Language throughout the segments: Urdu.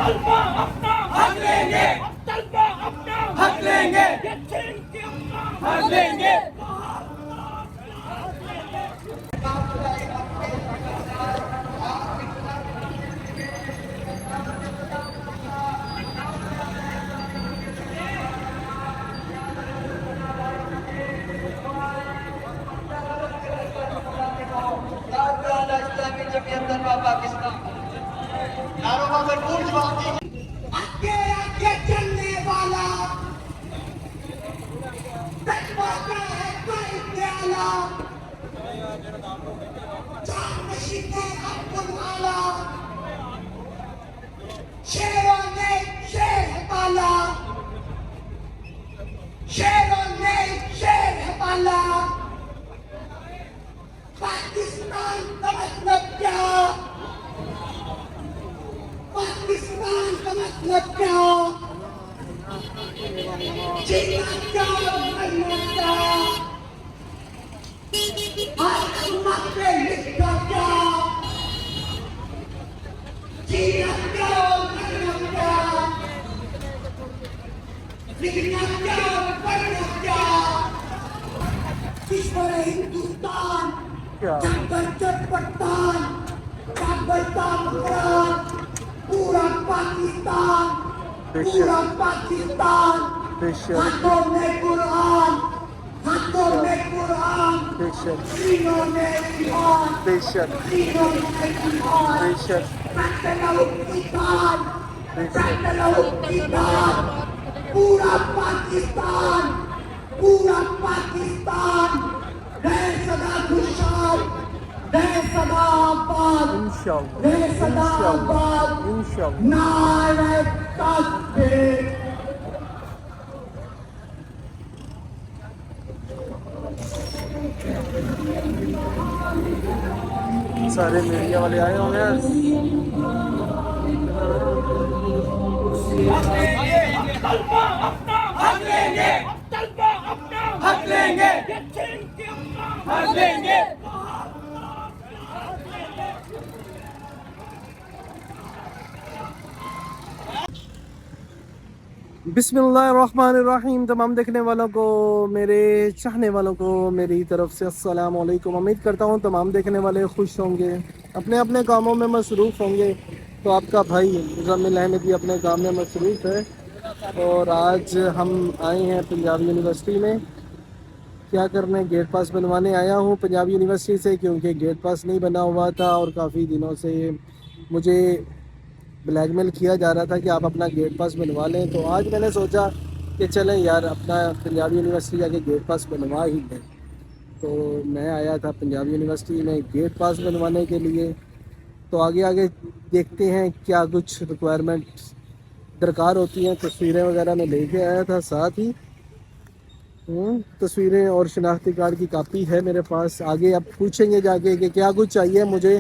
طلبہ اپنا حق لیں گے، طلبہ اپنا حق لیں گے، یہ چین کے اپنا حق لیں گے۔ آگے آگے چلنے والا تقویٰ کا ہے کوئی پیالہ، جانشین عبد العالی، شیروں نے شیر ہے پالا، شیروں نے شیر ہے پالا۔ پاکستان کا مطلب کیا؟ پاکستان کا مطلب کیا؟ جینا کیا مرنا کیا؟ آسمان پہ لکھا کیا؟ جینا کیا مرنا کیا؟ لکھنا کیا مرنا کیا؟ کشور ہندوستان، جنگل چٹپٹان، کابل کا مقرر، پورا پاکستان، پورا پاکستان، ہاتھوں میں قرآن، ہاتھوں میں قرآن، سینوں میں ایمان، سینوں میں ایمان، پتلوں کی تان، پتلوں کی تان، پورا پاکستان، پورا پاکستان، رہے سدا خوشحال، رہے سدا آباد، رہے سدا آباد، نعرہ تکبیر۔ سارے میڈیا والے آئے ہوں گے۔ طلبہ اپنا حق لیں گے، طلبہ اپنا حق لیں گے، یہ چین کے اپنا حق لیں گے۔ بسم اللہ الرحمن الرحیم۔ تمام دیکھنے والوں کو، میرے چاہنے والوں کو میری طرف سے السلام علیکم۔ امید کرتا ہوں تمام دیکھنے والے خوش ہوں گے، اپنے اپنے کاموں میں مصروف ہوں گے۔ تو آپ کا بھائی مزمل احمد بھی اپنے کام میں مصروف ہے، اور آج ہم آئے ہیں پنجاب یونیورسٹی میں۔ کیا کرنے؟ گیٹ پاس بنوانے آیا ہوں پنجاب یونیورسٹی سے، کیونکہ گیٹ پاس نہیں بنا ہوا تھا اور کافی دنوں سے مجھے بلیک میل کیا جا رہا تھا کہ آپ اپنا گیٹ پاس بنوا لیں۔ تو آج میں نے سوچا کہ چلیں یار اپنا پنجاب یونیورسٹی جا کے گیٹ پاس بنوا ہی لیں۔ تو میں آیا تھا پنجاب یونیورسٹی میں گیٹ پاس بنوانے کے لیے۔ تو آگے آگے دیکھتے ہیں کیا کچھ ریکوائرمنٹ درکار ہوتی ہیں۔ تصویریں وغیرہ میں لے کے آیا تھا، ساتھ ہی تصویریں اور شناختی کارڈ کی کاپی ہے میرے پاس۔ آگے اب پوچھیں گے جا کے کہ کیا کچھ چاہیے مجھے،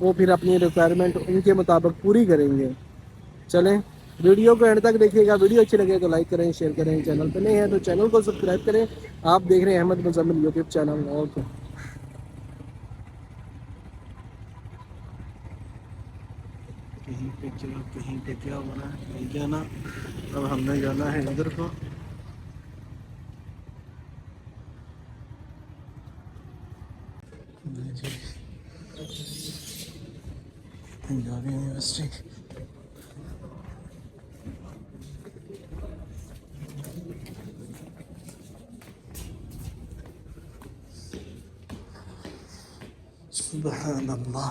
وہ پھر اپنی ریکوائرمنٹ ان کے مطابق پوری کریں گے۔ چلیں ویڈیو کو اینڈ تک دیکھیے گا۔ ویڈیو اچھی لگے تو لائک کریں، شیئر کریں، چینل پہ نہیں ہے تو چینل کو سبسکرائب کریں۔ آپ دیکھ رہے ہیں Ahmed Muzammil YouTube channel. Okay, کہیں پہ کیا ہو رہا ہے نہیں جانا، اب ہم نے جانا ہے ادھر کو۔ پنجاب یونیورسٹی سبحان اللہ۔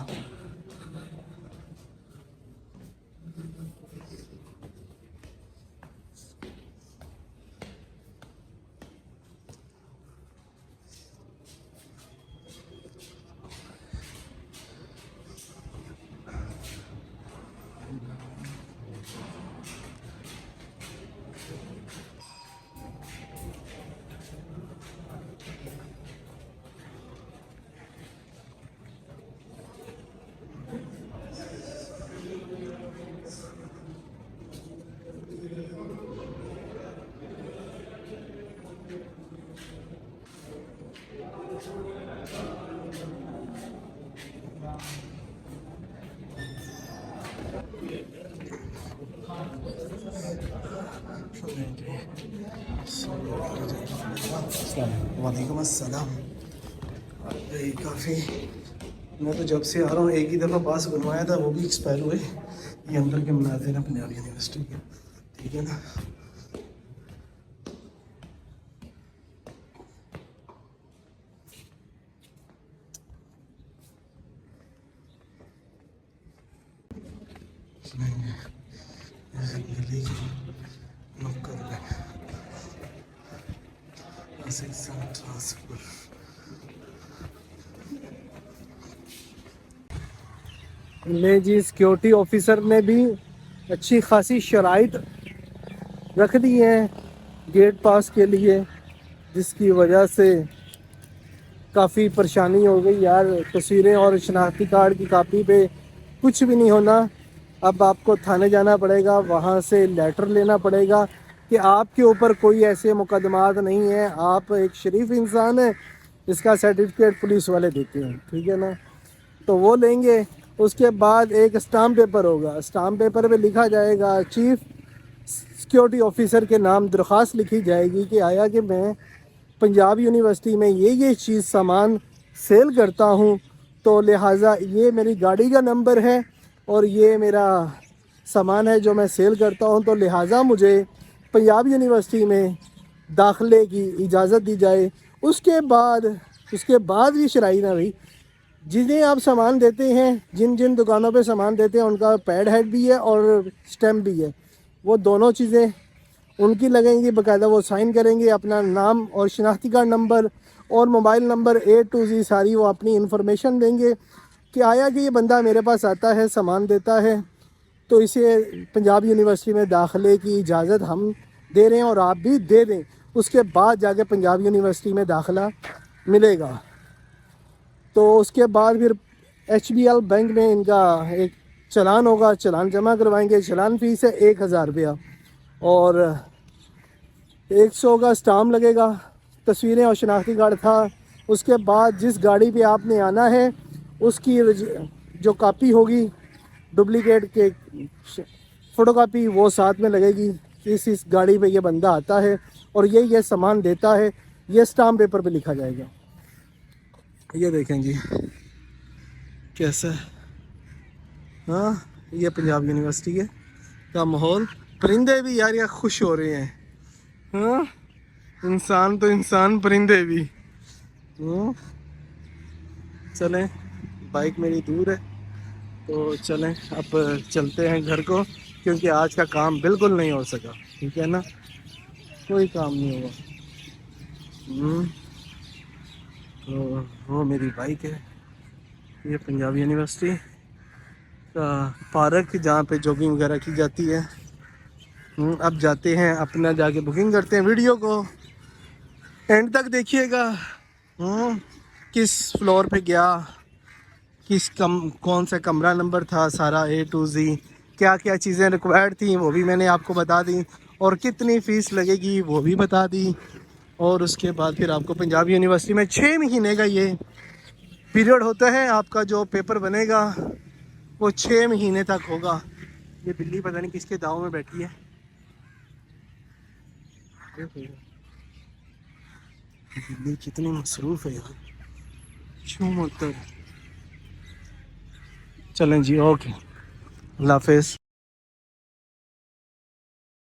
وعلیکم السلام. بھائی کافی میں تو جب سے آ رہا ہوں ایک ہی دفعہ پاس بنوایا تھا, وہ بھی ایکسپائر ہوئے. یہ اندر کے مناظر ہیں پنجاب یونیورسٹی کے, ٹھیک ہے نا. لے جی, سیکیورٹی آفیسر نے بھی اچھی خاصی شرائط رکھ دی ہیں گیٹ پاس کے لیے, جس کی وجہ سے کافی پریشانی ہو گئی یار. تصویریں اور شناختی کارڈ کی کاپی پہ کچھ بھی نہیں ہونا. اب آپ کو تھانے جانا پڑے گا, وہاں سے لیٹر لینا پڑے گا کہ آپ کے اوپر کوئی ایسے مقدمات نہیں ہیں, آپ ایک شریف انسان ہیں. اس کا سرٹیفکیٹ پولیس والے دیتے ہیں, ٹھیک ہے نا. تو وہ لیں گے. اس کے بعد ایک اسٹامپ پیپر ہوگا, اسٹامپ پیپر پہ لکھا جائے گا چیف سیکیورٹی آفیسر کے نام درخواست لکھی جائے گی کہ آیا کہ میں پنجاب یونیورسٹی میں یہ چیز سامان سیل کرتا ہوں, تو لہٰذا یہ میری گاڑی کا نمبر ہے اور یہ میرا سامان ہے جو میں سیل کرتا ہوں, تو لہٰذا مجھے پنجاب یونیورسٹی میں داخلے کی اجازت دی جائے. اس کے بعد بھی شرائط ہے بھائی. جنہیں آپ سامان دیتے ہیں, جن دکانوں پہ سامان دیتے ہیں, ان کا پیڈ ہیڈ بھی ہے اور اسٹیمپ بھی ہے. وہ دونوں چیزیں ان کی لگیں گی, باقاعدہ وہ سائن کریں گے, اپنا نام اور شناختی کارڈ نمبر اور mobile number A to Z ساری وہ اپنی انفارمیشن دیں گے کہ آیا کہ یہ بندہ میرے پاس آتا ہے, سامان دیتا ہے, تو اسے پنجاب یونیورسٹی میں داخلے کی اجازت ہم دے رہے ہیں اور آپ بھی دے دیں. اس کے بعد جا کے پنجاب یونیورسٹی میں داخلہ ملے گا. تو اس کے بعد پھر HBL بینک میں ان کا ایک چلان ہوگا, چلان جمع کروائیں گے. چلان فیس ہے 1000 روپیہ اور 100 کا اسٹامپ لگے گا. تصویریں اور شناختی کارڈ تھا. اس کے بعد جس گاڑی پہ آپ نے آنا ہے اس کی جو کاپی ہوگی ڈپلیکیٹ کے فوٹو کاپی, وہ ساتھ میں لگے گی. اس گاڑی پہ یہ بندہ آتا ہے اور یہ سامان دیتا ہے, یہ اسٹامپ پیپر پہ لکھا جائے گا. یہ دیکھیں جی کیسا ہے, ہاں یہ پنجاب یونیورسٹی کا ماحول. پرندے بھی یار خوش ہو رہے ہیں, ہاں انسان تو انسان, پرندے بھی. چلیں, بائک میری دور ہے تو چلیں اب چلتے ہیں گھر کو, کیونکہ آج کا کام بالکل نہیں ہو سکا, ٹھیک ہے نا, کوئی کام نہیں ہوگا. تو وہ میری بائک ہے. یہ پنجاب یونیورسٹی کا پارک جہاں پہ جاگنگ وغیرہ کی جاتی ہے. اب جاتے ہیں اپنا, جا کے بکنگ کرتے ہیں. ویڈیو کو اینڈ تک دیکھیے گا, کس فلور پہ گیا, کون سا کمرہ نمبر تھا, سارا A to Z, کیا کیا چیزیں ریکوائرڈ تھیں وہ بھی میں نے آپ کو بتا دی, اور کتنی فیس لگے گی وہ بھی بتا دی. اور اس کے بعد پھر آپ کو پنجاب یونیورسٹی میں 6 مہینے کا یہ پیریڈ ہوتا ہے. آپ کا جو پیپر بنے گا وہ 6 مہینے تک ہوگا. یہ بلی پتہ نہیں کس کے داؤں میں بیٹھی ہے. بلی کتنی مصروف ہے یار, چلیں جی, اوکے, اللہ حافظ.